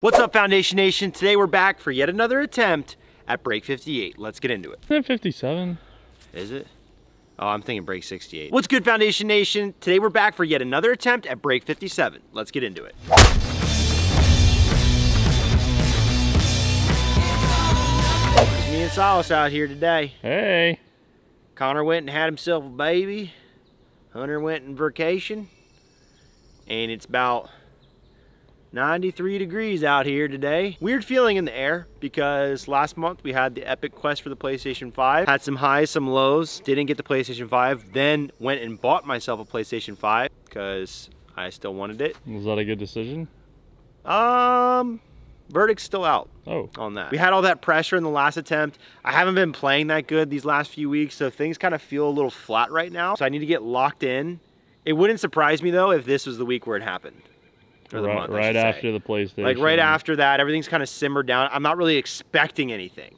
What's up, Foundation Nation? Today we're back for yet another attempt at break 58. Let's get into it. Isn't it 57? Is it? Oh, I'm thinking break 68. What's good, Foundation Nation? Today we're back for yet another attempt at break 57. Let's get into it. It's me and Silas out here today. Hey. Connor went and had himself a baby. Hunter went on vacation. And it's about 93 degrees out here today. Weird feeling in the air because last month we had the epic quest for the PlayStation 5. Had some highs, some lows, didn't get the PlayStation 5, then went and bought myself a PlayStation 5 because I still wanted it. Was that a good decision? Verdict's still out on that. We had all that pressure in the last attempt. I haven't been playing that good these last few weeks, so things kind of feel a little flat right now. So I need to get locked in. It wouldn't surprise me though if this was the week where it happened. Or the month, right after the PlayStation. Like right after that, everything's kind of simmered down. I'm not really expecting anything.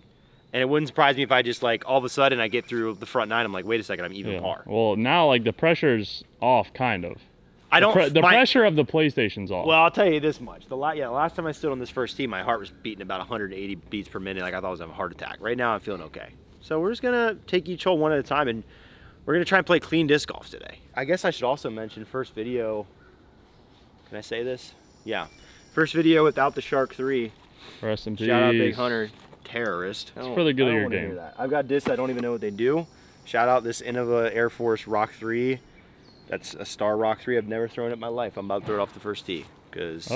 And it wouldn't surprise me if I just like all of a sudden I get through the front nine. I'm like, wait a second, I'm even par. Well, now like the pressure's off, kind of. The pressure of the PlayStation's off. Well, I'll tell you this much. The last time I stood on this first tee, my heart was beating about 180 beats per minute. Like I thought I was having a heart attack. Right now, I'm feeling okay. So we're just gonna take each hole one at a time, and we're gonna try and play clean disc golf today. I guess I should also mention first video. Can I say this? Yeah. First video without the Shark 3. Rest in peace. Shout out Big Hunter, terrorist. It's for the good of your game. I've got discs I don't even know what they do. Shout out this Innova Air Force Rock 3. That's a Star Rock 3. I've never thrown it in my life. I'm about to throw it off the first tee. Because,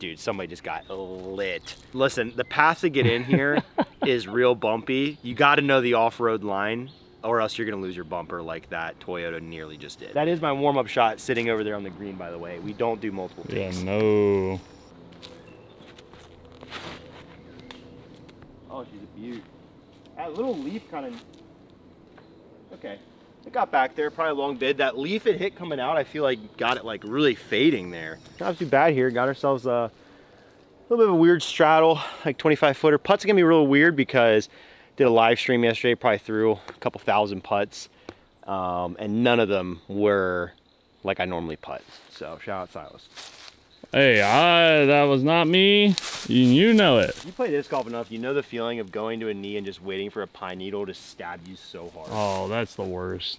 dude, somebody just got lit. Listen, the path to get in here is real bumpy. You got to know the off-road line, or else you're gonna lose your bumper like that Toyota nearly just did. That is my warm-up shot sitting over there on the green, by the way. We don't do multiple takes. Yeah, no. Oh, she's a beaut. That little leaf kind of, okay. It got back there, probably a long bid. That leaf it hit coming out, I feel like got it like really fading there. Not too bad here. Got ourselves a little bit of a weird straddle, like 25 footer. Putts are gonna be real weird because did a live stream yesterday, probably threw a couple thousand putts, and none of them were like I normally putt. So shout out Silas. Hey, that was not me. You know it. You play disc golf enough, you know the feeling of going to a knee and just waiting for a pine needle to stab you so hard. Oh, that's the worst.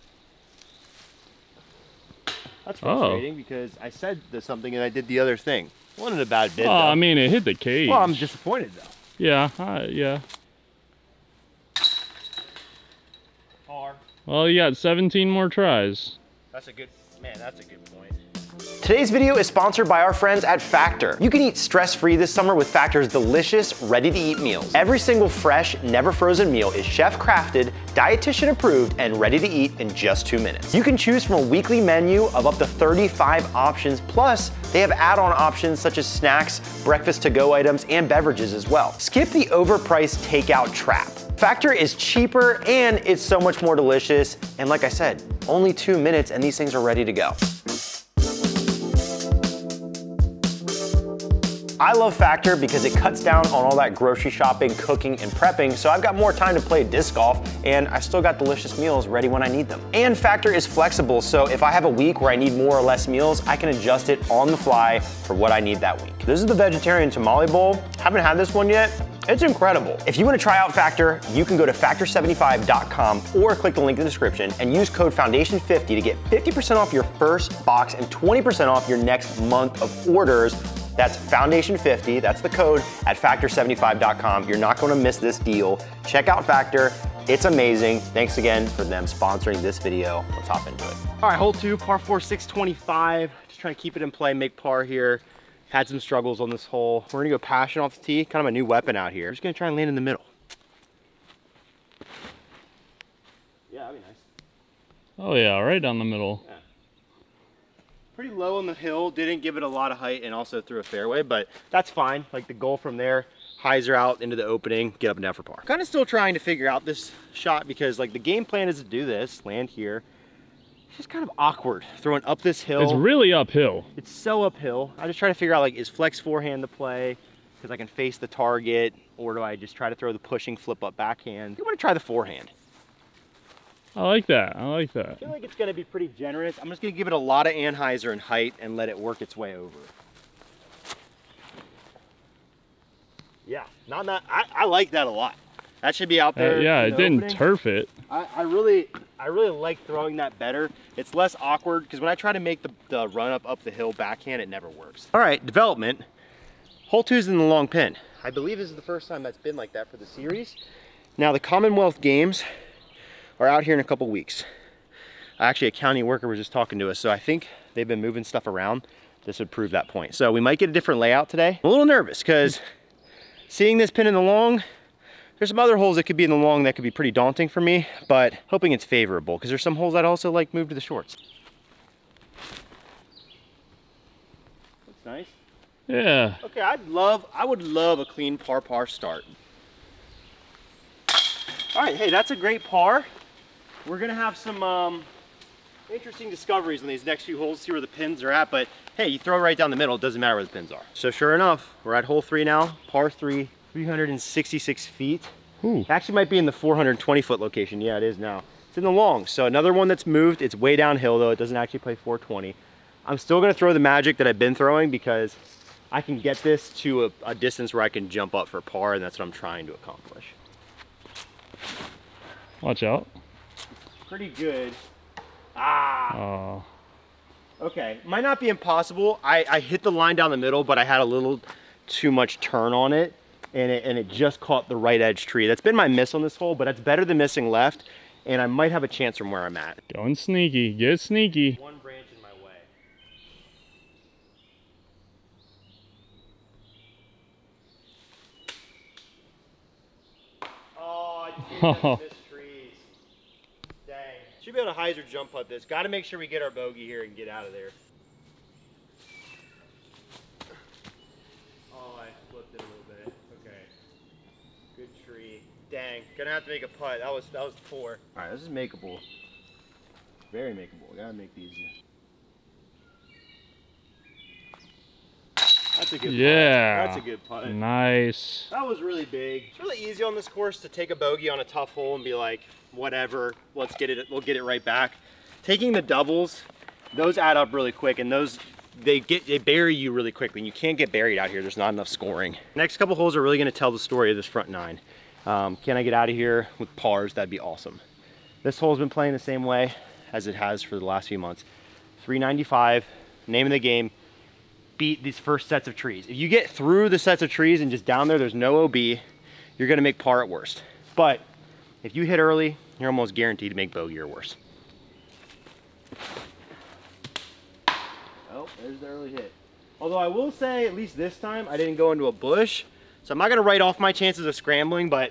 That's frustrating because I said something and I did the other thing. It wasn't a bad bid, though. I mean, it hit the cage. Well, I'm disappointed though. Yeah, yeah. Well, you got 17 more tries. That's a good point. Today's video is sponsored by our friends at Factor. You can eat stress-free this summer with Factor's delicious, ready-to-eat meals. Every single fresh, never frozen meal is chef-crafted, dietitian approved, and ready to eat in just 2 minutes. You can choose from a weekly menu of up to 35 options, plus they have add-on options such as snacks, breakfast to-go items, and beverages as well. Skip the overpriced takeout trap. Factor is cheaper and it's so much more delicious. And like I said, only 2 minutes and these things are ready to go. I love Factor because it cuts down on all that grocery shopping, cooking, and prepping, so I've got more time to play disc golf, and I still got delicious meals ready when I need them. And Factor is flexible, so if I have a week where I need more or less meals, I can adjust it on the fly for what I need that week. This is the vegetarian tamale bowl. Haven't had this one yet. It's incredible. If you want to try out Factor, you can go to factor75.com or click the link in the description and use code FOUNDATION50 to get 50% off your first box and 20% off your next month of orders. That's Foundation50, that's the code, at factor75.com. You're not gonna miss this deal. Check out Factor, it's amazing. Thanks again for them sponsoring this video. Let's hop into it. All right, hole 2, par 4, 625. Just trying to keep it in play, make par here. Had some struggles on this hole. We're gonna go passion off the tee, kind of a new weapon out here. Just gonna try and land in the middle. Yeah, that'd be nice. Oh yeah, right down the middle. Yeah. Pretty low on the hill, didn't give it a lot of height and also through a fairway, but that's fine. Like the goal from there, highs are out into the opening, get up and down for par. Kind of still trying to figure out this shot because like the game plan is to do this, land here. It's just kind of awkward, throwing up this hill. It's really uphill. It's so uphill. I just try to figure out like, is flex forehand the play? Because I can face the target, or do I just try to throw the pushing flip up backhand? I'm gonna try the forehand. I like that. I like that. I feel like it's going to be pretty generous. I'm just going to give it a lot of Anheuser and height and let it work its way over. Yeah, I like that a lot. That should be out there. Yeah, it didn't opening. turf it. I really like throwing that better. It's less awkward because when I try to make the run up the hill backhand, it never works. All right, development. Hole 2's in the long pin. I believe this is the first time that's been like that for the series. Now the Commonwealth Games are out here in a couple weeks. Actually, a county worker was just talking to us, so I think they've been moving stuff around. This would prove that point. So we might get a different layout today. I'm a little nervous because seeing this pin in the long, there's some other holes that could be in the long that could be pretty daunting for me, but hoping it's favorable because there's some holes I'd also like move to the shorts. Looks nice. Yeah. Okay, I would love a clean par start. All right, hey, that's a great par. We're gonna have some interesting discoveries on these next few holes, see where the pins are at, but hey, you throw right down the middle, it doesn't matter where the pins are. So sure enough, we're at hole 3 now, par 3, 366 feet. Ooh. It actually might be in the 420 foot location. Yeah, it is now. It's in the long, so another one that's moved. It's way downhill though, it doesn't actually play 420. I'm still gonna throw the magic that I've been throwing because I can get this to a distance where I can jump up for par, and that's what I'm trying to accomplish. Watch out. Pretty good. Ah. Oh. Okay, might not be impossible. I hit the line down the middle, but I had a little too much turn on it, and it just caught the right edge tree. That's been my miss on this hole, but that's better than missing left, and I might have a chance from where I'm at. Going sneaky, get sneaky. One branch in my way. Oh, I did miss trees. Dang. Should be able to hyzer jump putt this. Got to make sure we get our bogey here and get out of there. Oh, I flipped it a little bit. Okay. Good tree. Dang. Gonna have to make a putt. That was poor. All right, this is makeable. Very makeable. Gotta make these. That's a good putt. That's a good putt. Nice. That was really big. It's really easy on this course to take a bogey on a tough hole and be like, whatever, let's get it, we'll get it right back. Taking the doubles, those add up really quick, and those, they bury you really quickly. And you can't get buried out here. There's not enough scoring. Next couple holes are really gonna tell the story of this front nine. Can I get out of here with pars? That'd be awesome. This hole's been playing the same way as it has for the last few months. 395, name of the game, beat these first sets of trees. If you get through the sets of trees and just down there's no OB, you're gonna make par at worst. But if you hit early, you're almost guaranteed to make bogey or worse. Oh, there's the early hit. Although I will say, at least this time, I didn't go into a bush. So I'm not gonna write off my chances of scrambling, but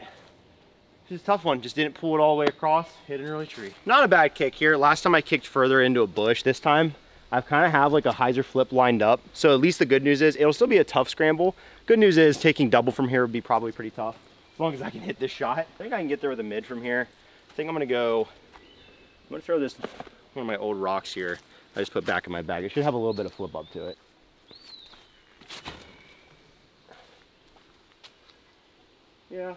this is a tough one. Just didn't pull it all the way across, hit an early tree. Not a bad kick here. Last time I kicked further into a bush. This time, I've kind of have like a hyzer flip lined up. So at least the good news is, it'll still be a tough scramble. Good news is, taking double from here would be probably pretty tough. As long as I can hit this shot. I think I can get there with a mid from here. I think I'm gonna throw this, one of my old rocks here. I just put back in my bag. It should have a little bit of flip up to it. Yeah.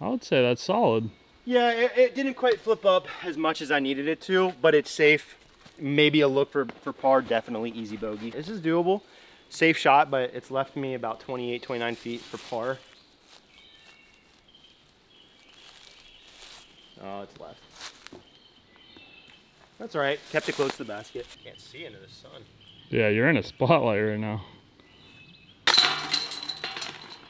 I would say that's solid. Yeah, it didn't quite flip up as much as I needed it to, but it's safe. Maybe a look for par, definitely easy bogey. This is doable. Safe shot, but it's left me about 28, 29 feet for par. Oh, it's left. That's all right. Kept it close to the basket. Can't see into the sun. Yeah, you're in a spotlight right now.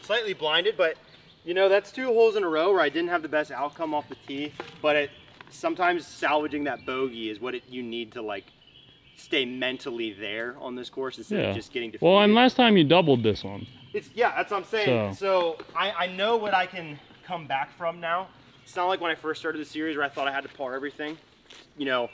Slightly blinded, but you know, that's 2 holes in a row where I didn't have the best outcome off the tee, but sometimes salvaging that bogey is what you need to like stay mentally there on this course instead of just getting defeated. Well, and last time you doubled this one. Yeah, that's what I'm saying. So I know what I can come back from now. It's not like when I first started the series where I thought I had to par everything. You know,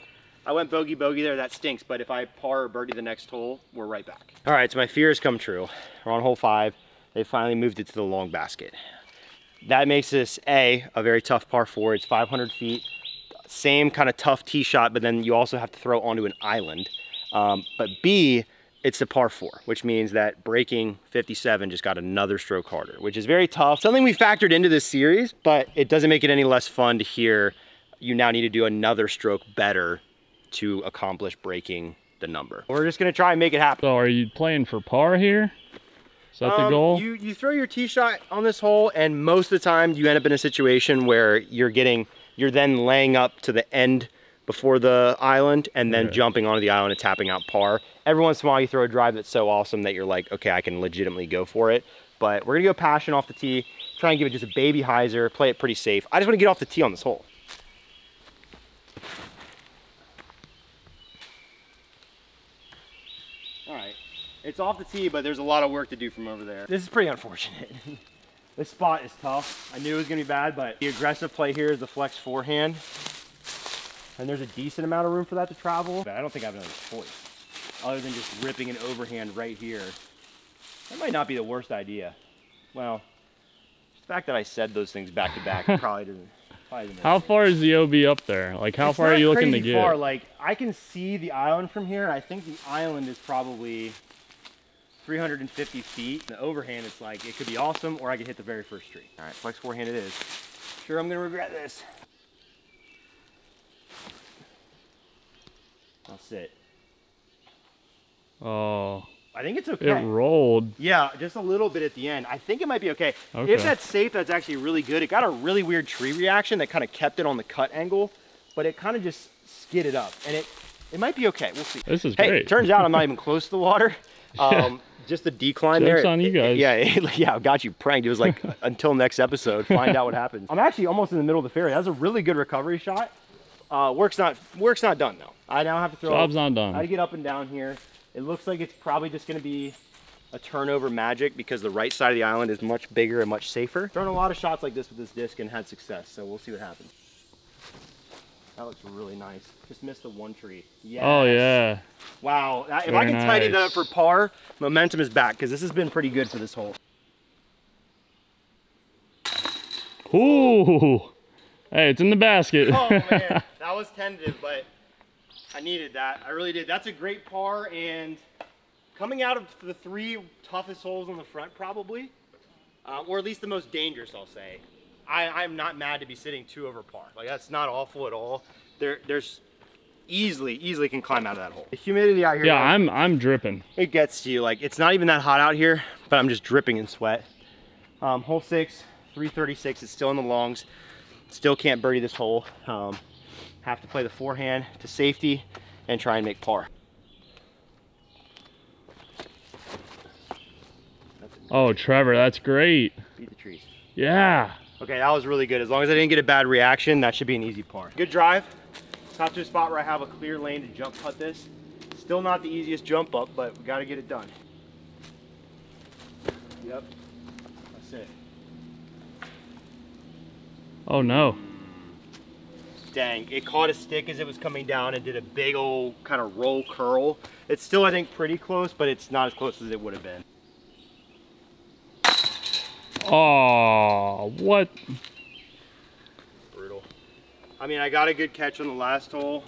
I went bogey there, that stinks, but if I par or birdie the next hole, we're right back. All right, so my fear has come true. We're on hole 5. They finally moved it to the long basket. That makes this a very tough par 4. It's 500 feet, same kind of tough tee shot, but then you also have to throw onto an island. But B, it's a par 4, which means that breaking 57 just got another stroke harder, which is very tough. Something we factored into this series, but it doesn't make it any less fun to hear you now need to do another stroke better to accomplish breaking the number. We're just gonna try and make it happen. So are you playing for par here? Is that the goal? You throw your tee shot on this hole, and most of the time you end up in a situation where you're then laying up to the end before the island and then jumping onto the island and tapping out par. Every once in a while you throw a drive that's so awesome that you're like, okay, I can legitimately go for it. But we're gonna go passion off the tee, try and give it just a baby hyzer, play it pretty safe. I just wanna get off the tee on this hole. All right, it's off the tee, but there's a lot of work to do from over there. This is pretty unfortunate. This spot is tough. I knew it was gonna be bad, but the aggressive play here is the flex forehand. And there's a decent amount of room for that to travel, but I don't think I have another choice other than just ripping an overhand right here. That might not be the worst idea. Well, just the fact that I said those things back to back probably doesn't. How far is the OB up there? Like, how far are you looking to get? Far. Like, I can see the island from here. I think the island is probably 350 feet. The overhand, it's like, it could be awesome, or I could hit the very first tree. All right, flex forehand it is. Sure, I'm gonna regret this. I'll sit. Oh. I think it's okay. It rolled. Yeah, just a little bit at the end. I think it might be okay. If that's safe, that's actually really good. It got a really weird tree reaction that kind of kept it on the cut angle, but it kind of just skidded up. And it might be okay. We'll see. This is great. Hey, turns out I'm not even close to the water. Just the decline there. Joke's on you guys. Yeah, I got you pranked. It was like, until next episode, find out what happens. I'm actually almost in the middle of the fairway. That was a really good recovery shot. Work's not done though. I now have to throw. Job's not done. I got to get up and down here. It looks like it's probably just going to be a turnover magic because the right side of the island is much bigger and much safer. Thrown a lot of shots like this with this disc and had success, so we'll see what happens. That looks really nice. Just missed the one tree. Yes. Oh yeah. Wow. If I can tidy that up for par, momentum is back because this has been pretty good for this hole. Ooh. Hey, it's in the basket. Oh man, that was tentative, but I needed that. I really did. That's a great par, and coming out of the 3 toughest holes on the front probably, or at least the most dangerous, I'll say. I'm not mad to be sitting 2 over par. Like, that's not awful at all. There's easily can climb out of that hole. The humidity out here. Yeah, I'm dripping. It gets to you. Like, it's not even that hot out here, but I'm just dripping in sweat. Hole 6, 336. It's still in the longs. Still can't birdie this hole. Have to play the forehand to safety and try and make par. Oh, Trevor, that's great. Beat the trees. Yeah. Okay, that was really good. As long as I didn't get a bad reaction, that should be an easy par. Good drive. Got to a spot where I have a clear lane to jump putt this. Still not the easiest jump up, but we got to get it done. Yep. That's it. Oh no. Dang, it caught a stick as it was coming down and did a big old kind of roll curl. It's still, I think, pretty close, but it's not as close as it would have been. Oh, what? Brutal. I mean, I got a good catch on the last hole.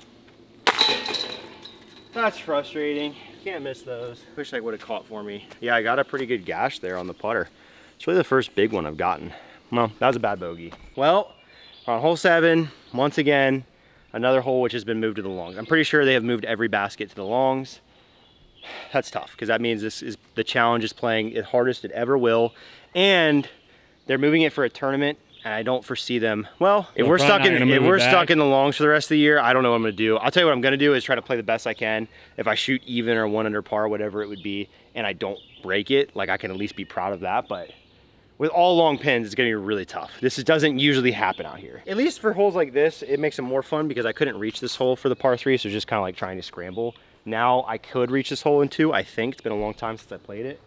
That's frustrating. Can't miss those. Wish I would have caught for me. Yeah, I got a pretty good gash there on the putter. It's really the first big one I've gotten. Well, that was a bad bogey. Well, on hole 7, once again, another hole which has been moved to the longs. I'm pretty sure they have moved every basket to the longs. That's tough because that means this is the challenge is playing the hardest it ever will, and they're moving it for a tournament. And I don't foresee them. Well, if we're stuck in the longs for the rest of the year, I don't know what I'm gonna do. I'll tell you what I'm gonna do is try to play the best I can. If I shoot even or 1 under par, whatever it would be, and I don't break it, like I can at least be proud of that. But with all long pins, it's gonna be really tough. This doesn't usually happen out here. At least for holes like this, it makes them more fun because I couldn't reach this hole for the par 3, so it's just kind of like trying to scramble. Now I could reach this hole in 2, I think. It's been a long time since I played it.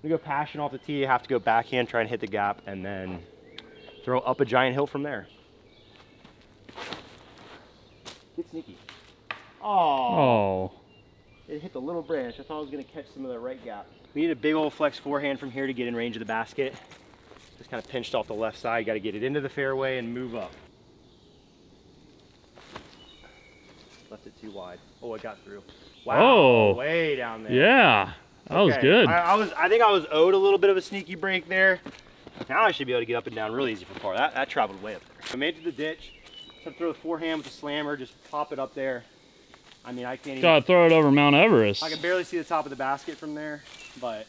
I'm gonna go passion off the tee, have to go backhand, try and hit the gap, and then throw up a giant hill from there. Get sneaky. Oh. It hit the little branch. I thought I was gonna catch some of that right gap. We need a big old flex forehand from here to get in range of the basket. Just kind of pinched off the left side. Got to get it into the fairway and move up. Left it too wide. Oh, it got through. Wow. Oh. Way down there. Yeah. That was good. I think I was owed a little bit of a sneaky break there. Now I should be able to get up and down really easy for par. That traveled way up there. I made it to the ditch. So throw the forehand with the slammer, just pop it up there. I mean, I can't even. Gotta throw it over Mount Everest. I can barely see the top of the basket from there, but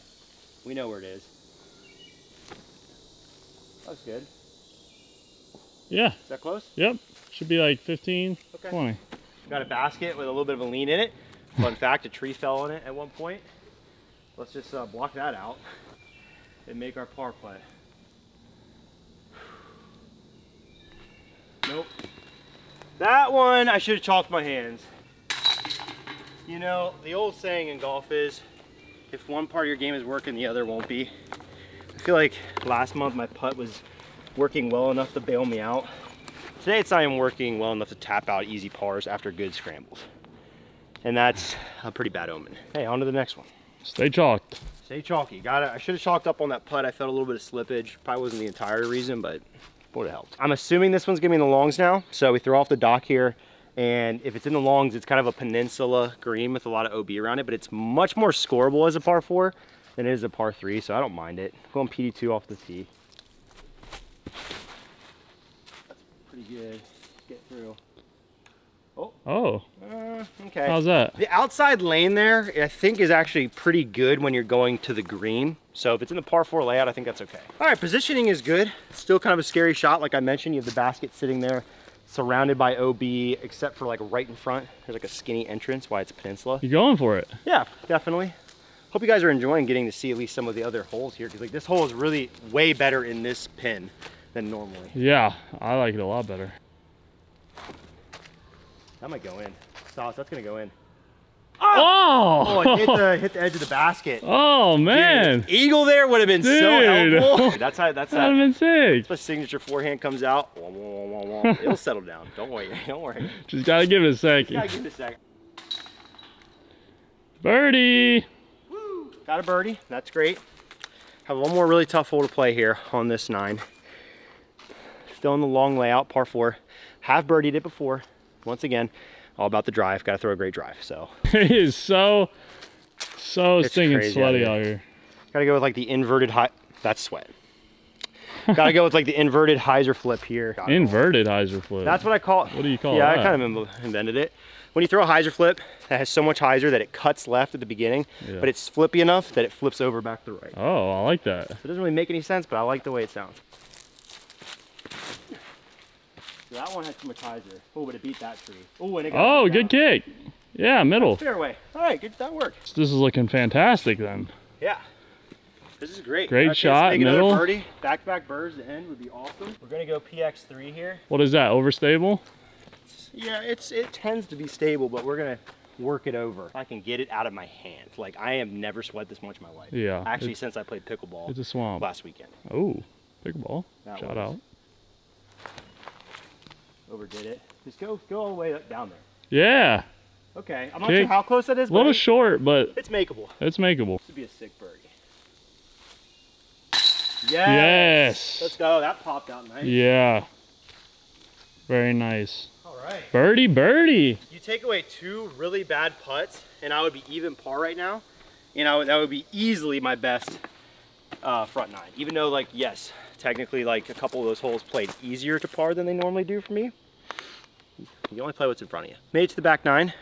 we know where it is. That's good. Yeah. Is that close? Yep. Should be like 15, okay. 20. Got a basket with a little bit of a lean in it. Fun fact, a tree fell on it at one point. Let's just block that out and make our par play. Nope. That one, I should have chalked my hands. You know, the old saying in golf is, if one part of your game is working, the other won't be. I feel like last month my putt was working well enough to bail me out. Today it's not even working well enough to tap out easy pars after good scrambles. And that's a pretty bad omen. Hey, on to the next one. Stay chalked. Stay chalky. Got it. I should have chalked up on that putt. I felt a little bit of slippage. Probably wasn't the entire reason, but would have helped. I'm assuming this one's gonna be in the longs now. So we throw off the dock here. And if it's in the longs, it's kind of a peninsula green with a lot of OB around it, but it's much more scoreable as a par 4 than it is a par 3, so I don't mind it. Going PD2 off the tee. That's pretty good. Get through. Oh. Okay. How's that? The outside lane there, I think, is actually pretty good when you're going to the green. So if it's in the par 4 layout, I think that's okay. All right, positioning is good. Still kind of a scary shot. Like I mentioned, you have the basket sitting there, surrounded by OB, except for like right in front. There's like a skinny entrance, why it's a peninsula. You going for it? Yeah, definitely. Hope you guys are enjoying getting to see at least some of the other holes here, because like this hole is really way better in this pin than normally. Yeah, I like it a lot better. That might go in. Sauce, that's gonna go in. Oh! Oh, it hit the edge of the basket. Oh man! Dude, eagle there would have been so helpful. That's how. That's that would have been sick. The signature forehand comes out. It'll settle down. Don't worry. Don't worry. Just gotta give it a second. Gotta give it a second. Birdie. Woo! Got a birdie. That's great. Have one more really tough hole to play here on this 9. Still in the long layout, par 4. Have birdied it before. Once again, all about the drive. Got to throw a great drive. So it is so stinking sweaty out here. Got to go with like the inverted high. That's sweat. Got to go with like the inverted hyzer flip here. Inverted hyzer flip. That's what I call it. What do you call that? Yeah, I kind of invented it. When you throw a hyzer flip that has so much hyzer that it cuts left at the beginning, but it's flippy enough that it flips over back to the right. Oh, I like that. So it doesn't really make any sense, but I like the way it sounds. So that one had too much hyzer. Oh, but it beat that tree. Oh, and it got good kick. Yeah, middle. Fairway. All right, good. That worked. This is looking fantastic then. Yeah. This is great. Great shot, middle. Birdie. Back-to-back birds to end would be awesome. We're gonna go PX3 here. What is that? Overstable? Yeah, it tends to be stable, but we're gonna work it over. If I can get it out of my hands. Like I have never sweat this much in my life. Yeah. Actually, since I played pickleball. It's a swamp. Last weekend. Oh, pickleball. Shout out. Overdid it. Just go all the way down there. Yeah. Okay. I'm not sure how close that is. A little short, but it's makeable. It's makeable. This would be a sick birdie. Yes. Let's go. That popped out nice. Yeah. Very nice. All right. Birdie, birdie. You take away 2 really bad putts, and I would be even par right now. And that would be easily my best front 9. Even though, like, yes, technically, like, a couple of those holes played easier to par than they normally do for me. You only play what's in front of you. Made it to the back 9.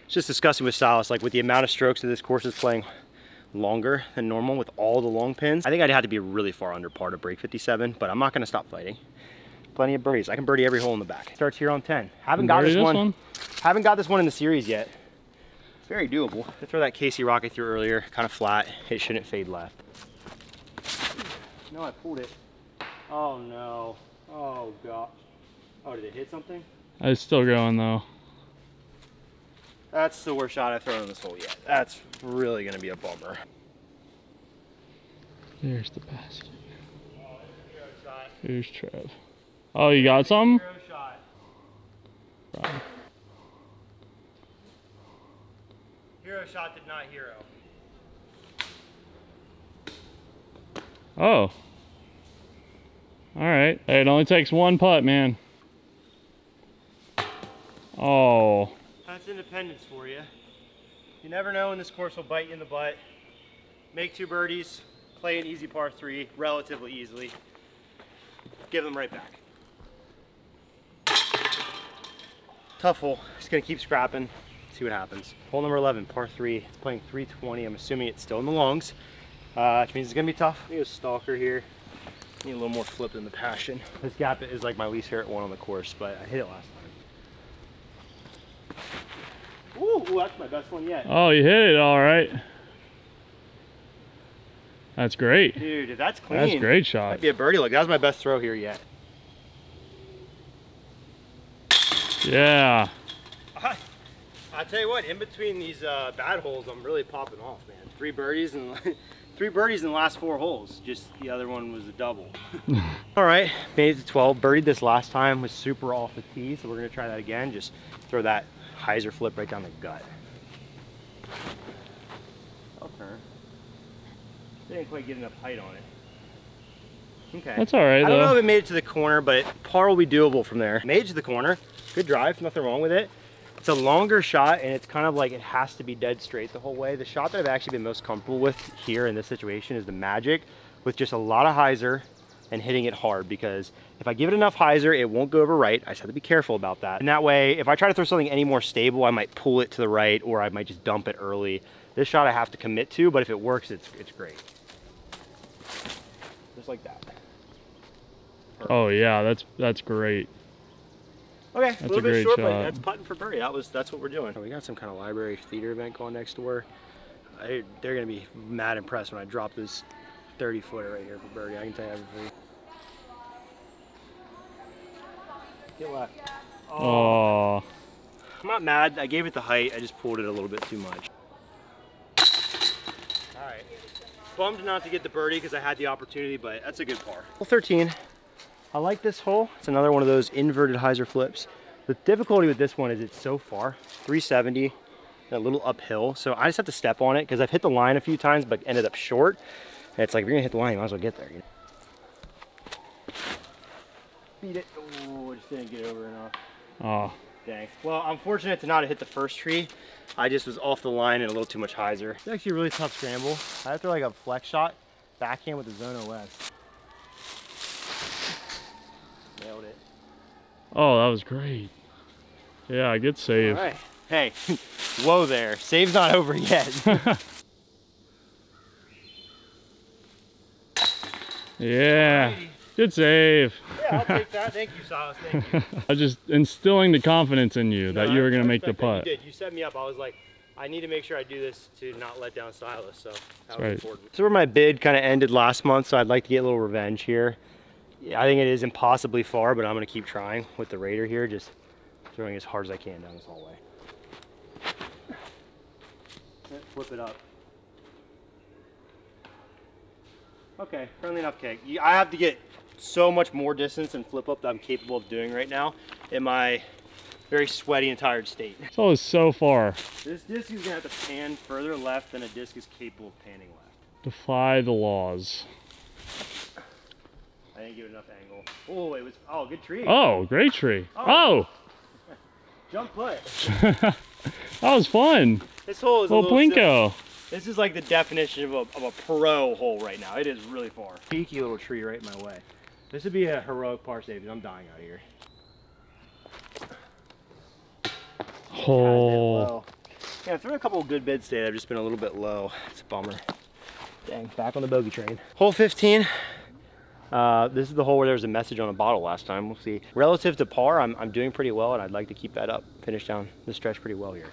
Just discussing with Silas, like, with the amount of strokes that this course is playing longer than normal with all the long pins, I think I'd have to be really far under par to break 57, but I'm not going to stop fighting. Plenty of birdies. I can birdie every hole in the back. Starts here on 10. Haven't got this one. Haven't got this one in the series yet. It's very doable. I throw that Casey rocket through earlier, kind of flat. It shouldn't fade left. No, I pulled it. Oh no. Oh gosh. Oh, did it hit something? It's still going though. That's the worst shot I've thrown in this hole yet. That's really gonna be a bummer. There's the basket. Oh, there's a shot. Here's Trev. Oh, you got some? Shot. Right. Hero shot did not hero. Oh. All right. Hey, it only takes 1 putt, man. Oh. That's independence for you. You never know when this course will bite you in the butt. Make 2 birdies, play an easy par 3 relatively easily. Give them right back. Tough hole. Just gonna keep scrapping, see what happens. Hole number 11, par 3. It's playing 320. I'm assuming it's still in the longs, which means it's gonna be tough. Let me go stalker here. Need a little more flip than the passion. This gap is like my least favorite one on the course, but I hit it last time. Ooh, that's my best one yet. Oh, you hit it all right. That's great. Dude, if that's clean, that's a great shot. Might be a birdie. Look, that was my best throw here yet. Yeah. I tell you what, in between these bad holes, I'm really popping off, man. 3 birdies and 3 birdies in the last 4 holes. Just the other one was a double. All right, made it to 12. Birdied this last time, was super off the tee, so we're gonna try that again. Just throw that hyzer flip right down the gut. Okay. Didn't quite get enough height on it. Okay. That's all right, I don't know if it made it to the corner, but par will be doable from there. Made it to the corner. Good drive, nothing wrong with it. It's a longer shot, and it's kind of like it has to be dead straight the whole way. The shot that I've actually been most comfortable with here in this situation is the Magic, with just a lot of hyzer and hitting it hard, because if I give it enough hyzer, it won't go over right. I just have to be careful about that. And that way, if I try to throw something any more stable, I might pull it to the right, or I might just dump it early. This shot I have to commit to, but if it works, it's great. Just like that. Perfect. Oh yeah, that's great. Okay, that's a little bit great short, shot. but that's putting for birdie. That's what we're doing. We got some kind of library theater event going next door. They're gonna be mad impressed when I drop this 30-footer right here for birdie. I can tell you everything. Get left. Oh. I'm not mad. I gave it the height. I just pulled it a little bit too much. All right. Bummed not to get the birdie because I had the opportunity, but that's a good par. Hole 13. I like this hole. It's another one of those inverted hyzer flips. The difficulty with this one is it's so far, 370, a little uphill. So I just have to step on it because I've hit the line a few times, but ended up short. And it's like, if you're gonna hit the line, you might as well get there. You know? Beat it. Oh, just didn't get over enough. Oh. Dang. Well, I'm fortunate to not have hit the first tree. I just was off the line and a little too much hyzer. It's actually a really tough scramble. I had to throw like a flex shot, backhand with the zone OS. Nailed it. Oh, that was great. Yeah, good save. All right. Hey, whoa there. Save's not over yet. Yeah. Alrighty. Good save. Yeah, I'll take that. Thank you, Silas. Thank you. I was just instilling the confidence in you that you were going to make the putt. You did. You set me up. I was like, I need to make sure I do this to not let down Silas. So that was important. So where my bid kind of ended last month, so I'd like to get a little revenge here. Yeah, I think it is impossibly far, but I'm going to keep trying with the Raider here, just throwing as hard as I can down this hallway. Flip it up. Okay, friendly enough kick. I have to get so much more distance and flip up that I'm capable of doing right now in my very sweaty and tired state. It's always so far. This disc is going to have to pan further left than a disc is capable of panning left. Defy the laws. I didn't give it enough angle. Oh, it was, oh, good tree. Oh, great tree. Oh! Jump putt. That was fun. This hole is little Plinko. This is like the definition of a pro hole right now. It is really far. Peaky little tree right in my way. This would be a heroic par save, because I'm dying out here. Oh. Yeah, I threw a couple of good bids today. I've just been a little bit low. It's a bummer. Dang, back on the bogey train. Hole 15. This is the hole where there was a message on a bottle last time. We'll see. Relative to par, I'm doing pretty well, and I'd like to keep that up. Finish down the stretch pretty well here.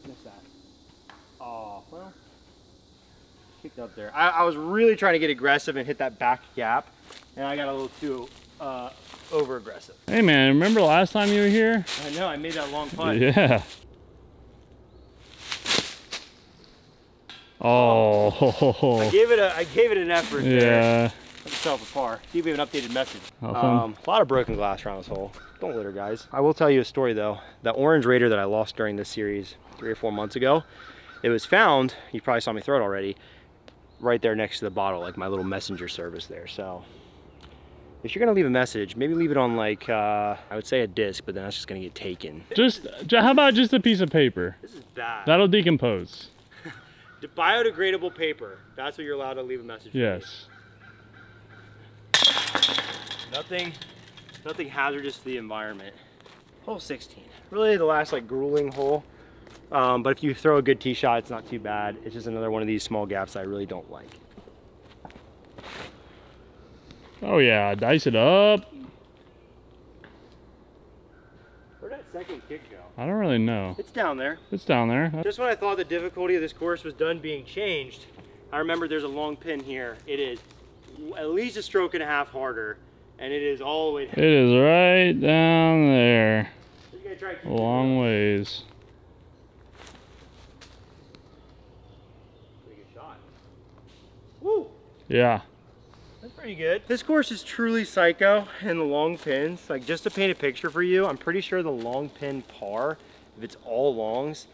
Missed that. Oh, well. Kicked up there. I was really trying to get aggressive and hit that back gap, and I got a little too over aggressive. Hey man, remember last time you were here? I know, I made that long putt. Yeah. Oh. I gave it an effort there. Yeah. Put yourself a par. See if we have an updated message. A lot of broken glass around this hole. Don't litter, guys. I will tell you a story though. That orange Raider that I lost during this series 3 or 4 months ago, it was found, you probably saw me throw it already, right there next to the bottle, like my little messenger service there. So if you're gonna leave a message, maybe leave it on like, I would say a disc, but then that's just gonna get taken. How about just a piece of paper? This is bad. That'll decompose. Biodegradable paper. That's what you're allowed to leave a message for. Yes. Nothing hazardous to the environment. Hole 16. Really the last like grueling hole. But if you throw a good tee shot, it's not too bad. It's just another one of these small gaps I really don't like. Oh yeah, dice it up. Where'd that second kick go? I don't really know. It's down there. It's down there. Just when I thought the difficulty of this course was done being changed, I remember there's a long pin here. It is at least a stroke and a half harder, and it is all the way down. It is right down there. You gotta try to keep A long ways. pretty good shot. Woo! Yeah. That's pretty good. This course is truly psycho in the long pins. Like, just to paint a picture for you, I'm pretty sure the long pin par, if it's all longs,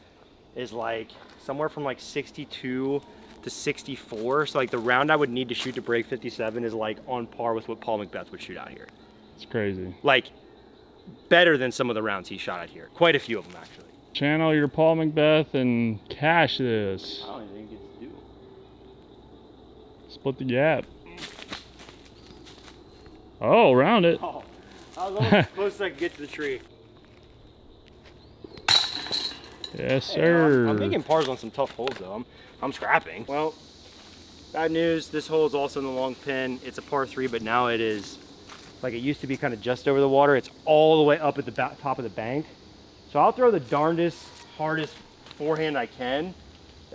is like somewhere from like 62 to 64. So like the round I would need to shoot to break 57 is like on par with what Paul Macbeth would shoot out here. It's crazy. Like better than some of the rounds he shot out here. Quite a few of them actually. Channel your Paul Macbeth and cash this. I don't even think it's due. Split the gap. Oh, around it. Oh, I was almost as close as I could get to the tree. Yes, Hey, sir. I'm making pars on some tough holes though. I'm scrapping. Well, bad news. This hole is also in the long pin. It's a par 3, but now it is like it used to be, kind of just over the water. It's all the way up at the top of the bank. So I'll throw the darndest, hardest forehand I can.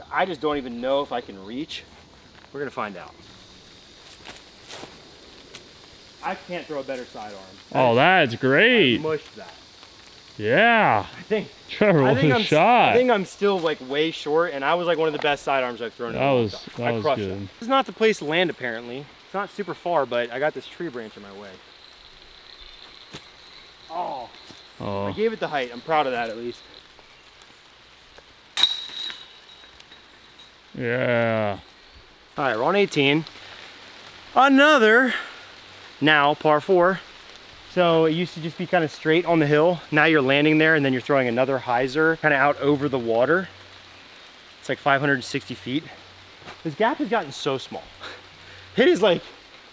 I just don't even know if I can reach. We're gonna find out. I can't throw a better sidearm. Oh, that's great. I mushed that. Yeah. I think Trevor, what a shot. I think I'm still like way short, and I was like one of the best sidearms I've thrown in a long time. That was crushed good. it. This is not the place to land apparently. It's not super far, but I got this tree branch in my way. Oh. I gave it the height. I'm proud of that at least. Yeah. All right, we're on 18. Another, now par 4. So it used to just be kind of straight on the hill. Now you're landing there and then you're throwing another hyzer kind of out over the water. It's like 560 feet. This gap has gotten so small. It is like,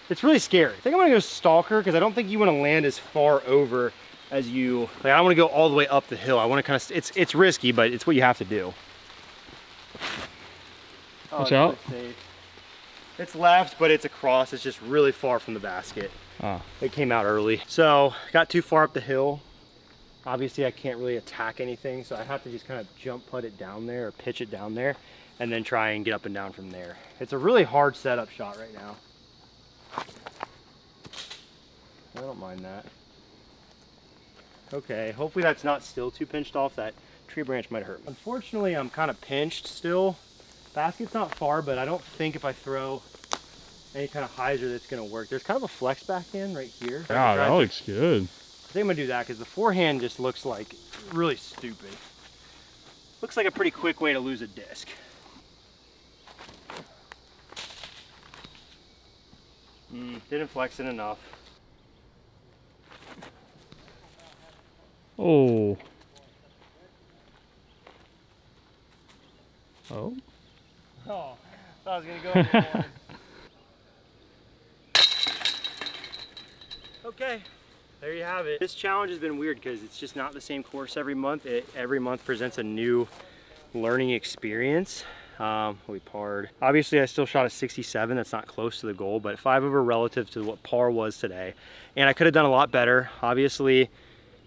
it's really scary. I think I'm gonna go stalker because I don't think you want to land as far over as you, like I don't want to go all the way up the hill. I want to kind of, it's risky, but it's what you have to do. Watch out. It's left, but it's across. It's just really far from the basket. It came out early. So got too far up the hill. Obviously I can't really attack anything, so I have to just kind of jump putt it down there or pitch it down there and then try and get up and down from there. It's a really hard setup shot right now. I don't mind that. Okay, hopefully that's not still too pinched off. That tree branch might hurt me. Unfortunately, I'm kind of pinched still. Basket's not far, but I don't think if I throw any kind of hyzer that's gonna work. There's kind of a flex back in right here. Yeah, that looks good. I think I'm gonna do that because the forehand just looks like really stupid. Looks like a pretty quick way to lose a disc. Didn't flex it enough. Oh. Oh. Oh, thought I was gonna go anymore. Okay, there you have it. This challenge has been weird because it's just not the same course every month. Every month presents a new learning experience. We parred. Obviously, I still shot a 67. That's not close to the goal, but 5 over relative to what par was today. And I could have done a lot better. Obviously,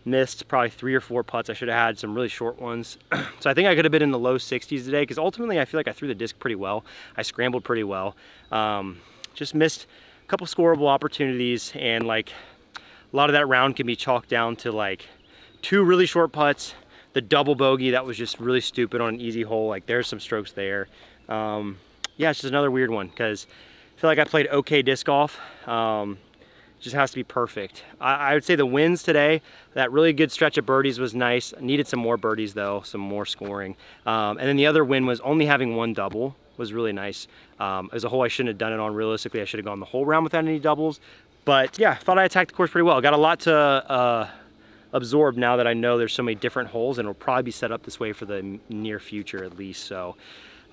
missed probably 3 or 4 putts. I should have had some really short ones. So I think I could have been in the low 60s today because ultimately I feel like I threw the disc pretty well. I scrambled pretty well. Just missed a couple scoreable opportunities, and like a lot of that round can be chalked down to like 2 really short putts, the double bogey that was just really stupid on an easy hole. Like there's some strokes there. Yeah, it's just another weird one because I feel like I played okay disc golf. Just has to be perfect. I would say the wins today, that really good stretch of birdies was nice. I needed some more birdies though, some more scoring. And then the other win was only having 1 double was really nice. It was a hole I shouldn't have done it on. Realistically, I should have gone the whole round without any doubles. But yeah, I thought I attacked the course pretty well. Got a lot to absorb now that I know there's so many different holes, and it'll probably be set up this way for the near future at least. So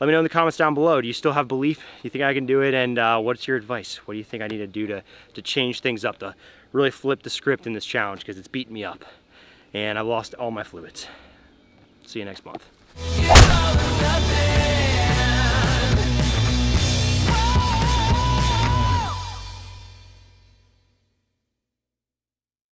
let me know in the comments down below. Do you still have belief? Do you think I can do it? And what's your advice? What do you think I need to do to change things up, to really flip the script in this challenge? Because it's beating me up and I've lost all my fluids. See you next month.